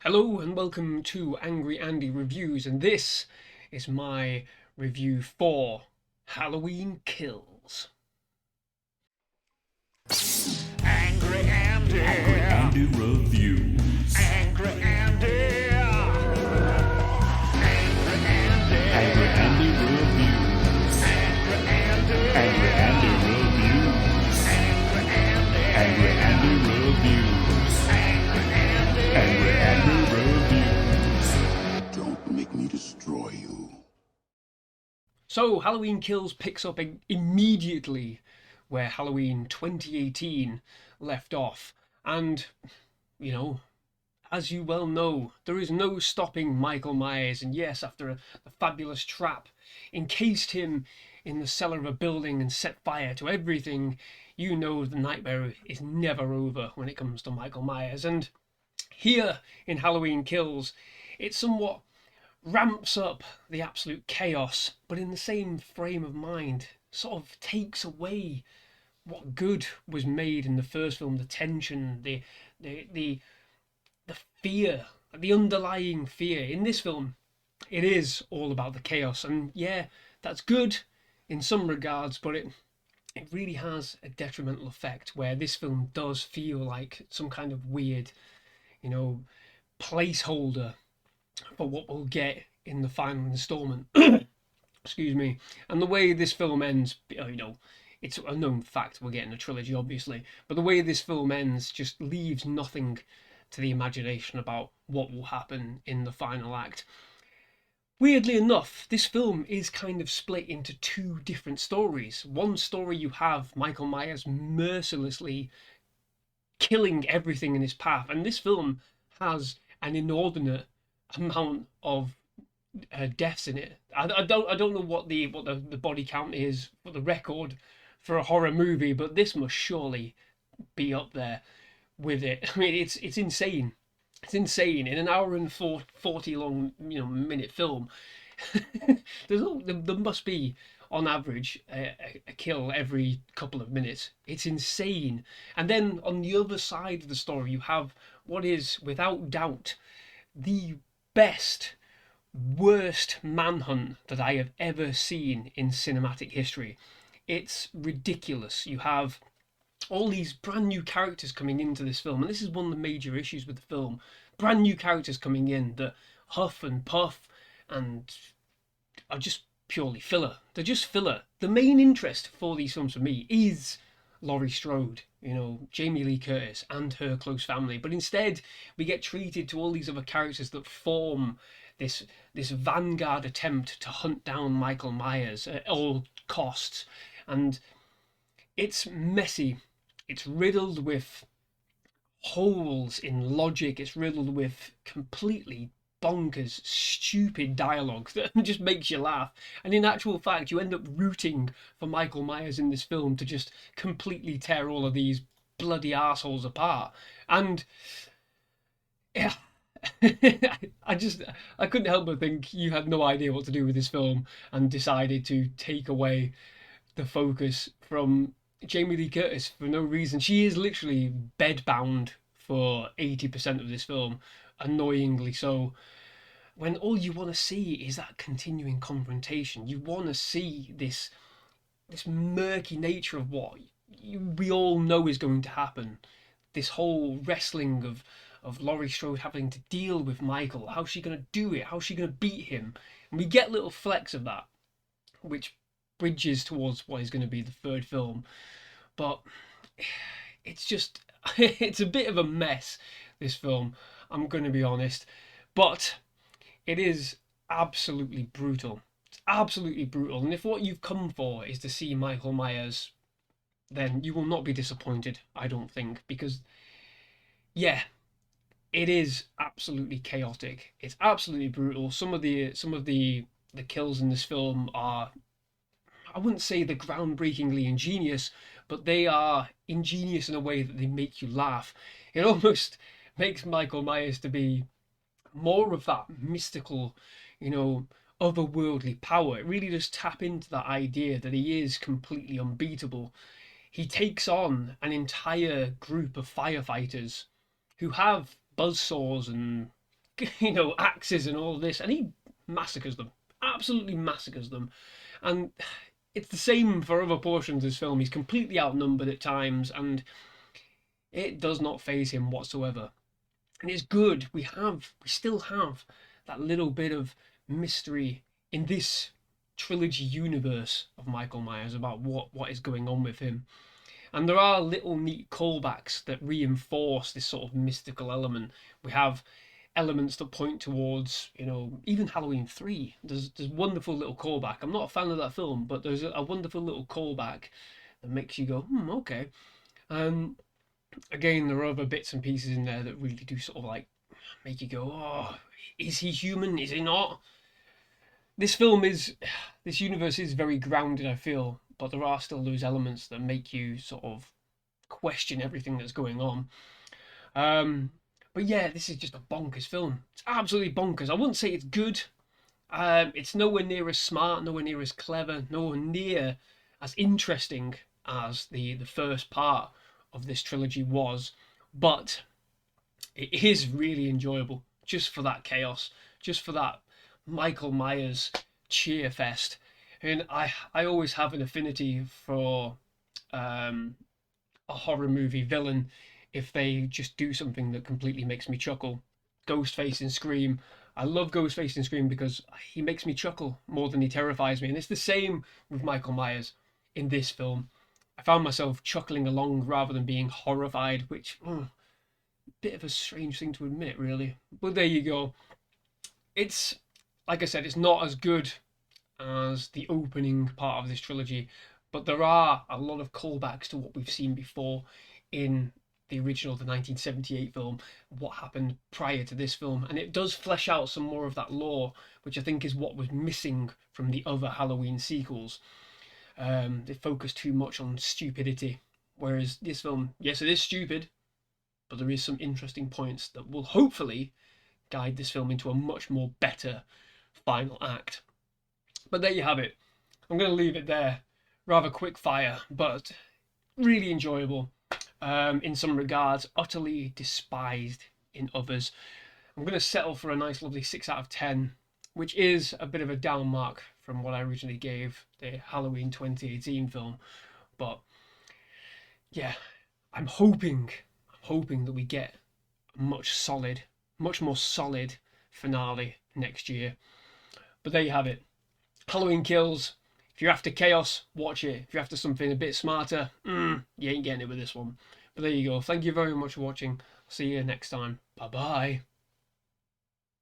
Hello and welcome to Angry Andy Reviews, and this is my review for Halloween Kills. Angry Andy. Angry Andy Reviews. Angry Andy. Angry Andy. Angry Andy Reviews. Angry Andy. Angry Andy Reviews. Angry Andy. Angry Andy Reviews. Angry Andy Reviews. Don't make me destroy you. So, Halloween Kills picks up immediately where Halloween 2018 left off, and, as you well know, there is no stopping Michael Myers, and yes, after a fabulous trap encased him in the cellar of a building and set fire to everything, you know the nightmare is never over when it comes to Michael Myers. And here in Halloween Kills, it somewhat ramps up the absolute chaos, but in the same frame of mind, sort of takes away what good was made in the first film, the tension, the fear, the underlying fear. In this film, it is all about the chaos, and yeah, that's good in some regards, but it really has a detrimental effect where this film does feel like some kind of weird, placeholder for what we'll get in the final installment. Excuse me. And the way this film ends, it's a known fact we're getting a trilogy, obviously, but the way this film ends just leaves nothing to the imagination about what will happen in the final act. Weirdly enough, this film is kind of split into two different stories. One story, you have Michael Myers mercilessly killing everything in his path, and this film has an inordinate amount of deaths in it. I don't know what the body count is for the record for a horror movie, but this must surely be up there with it. I mean, it's insane. It's insane in an hour and 40 long minute film. There must be on average a kill every couple of minutes. It's insane. And then on the other side of the story, you have what is without doubt the best, worst manhunt that I have ever seen in cinematic history. It's ridiculous. You have all these brand new characters coming into this film, and this is one of the major issues with the film. Brand new characters coming in that huff and puff and are just purely filler. They're just filler. The main interest for these films for me is Laurie Strode, Jamie Lee Curtis and her close family, but instead we get treated to all these other characters that form this vanguard attempt to hunt down Michael Myers at all costs. And it's messy. It's riddled with holes in logic. It's riddled with completely bonkers, stupid dialogue that just makes you laugh. And in actual fact, you end up rooting for Michael Myers in this film to just completely tear all of these bloody assholes apart. And yeah, I couldn't help but think you had no idea what to do with this film and decided to take away the focus from Jamie Lee Curtis for no reason. She is literally bedbound for 80% of this film, annoyingly so, when all you want to see is that continuing confrontation. You want to see this murky nature of what we all know is going to happen. This whole wrestling of Laurie Strode having to deal with Michael. How's she going to do it? How's she going to beat him? And we get little flecks of that, which bridges towards what is going to be the third film. But it's just, it's a bit of a mess, this film, I'm going to be honest. But it is absolutely brutal. It's absolutely brutal. And if what you've come for is to see Michael Myers, then you will not be disappointed, I don't think. Because, yeah, it is absolutely chaotic. It's absolutely brutal. Some of the kills in this film are, I wouldn't say they're groundbreakingly ingenious, but they are ingenious in a way that they make you laugh. It almost makes Michael Myers to be more of that mystical, otherworldly power. It really does tap into that idea that he is completely unbeatable. He takes on an entire group of firefighters who have buzzsaws and axes and all this, and he massacres them, absolutely massacres them. And it's the same for other portions of this film. He's completely outnumbered at times, and it does not faze him whatsoever. And it's good. We still have that little bit of mystery in this trilogy universe of Michael Myers about what is going on with him. And there are little neat callbacks that reinforce this sort of mystical element. We have elements that point towards, even Halloween 3. There's wonderful little callback. I'm not a fan of that film, but there's a wonderful little callback that makes you go, okay. Again, there are other bits and pieces in there that really do sort of like make you go, oh, is he human? Is he not? This universe is very grounded, I feel, but there are still those elements that make you sort of question everything that's going on. But yeah, this is just a bonkers film. It's absolutely bonkers. I wouldn't say it's good. It's nowhere near as smart, nowhere near as clever, nowhere near as interesting as the first part of this trilogy was, but it is really enjoyable just for that chaos, just for that Michael Myers cheer fest. And I always have an affinity for a horror movie villain if they just do something that completely makes me chuckle. Ghostface in Scream. I love Ghostface in Scream because he makes me chuckle more than he terrifies me. And it's the same with Michael Myers in this film. I found myself chuckling along rather than being horrified, which bit of a strange thing to admit, really. But there you go. It's, like I said, it's not as good as the opening part of this trilogy, but there are a lot of callbacks to what we've seen before in the original, the 1978 film, what happened prior to this film, and it does flesh out some more of that lore, which I think is what was missing from the other Halloween sequels. They focus too much on stupidity, whereas this film, yes, it is stupid, but there is some interesting points that will hopefully guide this film into a much more better final act. But there you have it. I'm going to leave it there. Rather quick fire, but really enjoyable in some regards, utterly despised in others. I'm going to settle for a nice lovely 6 out of 10, which is a bit of a down mark from what I originally gave the Halloween 2018 film. But yeah, I'm hoping that we get a much more solid finale next year. But there you have it. Halloween Kills. If you're after chaos, watch it. If you're after something a bit smarter, you ain't getting it with this one. But there you go. Thank you very much for watching. See you next time. Bye bye.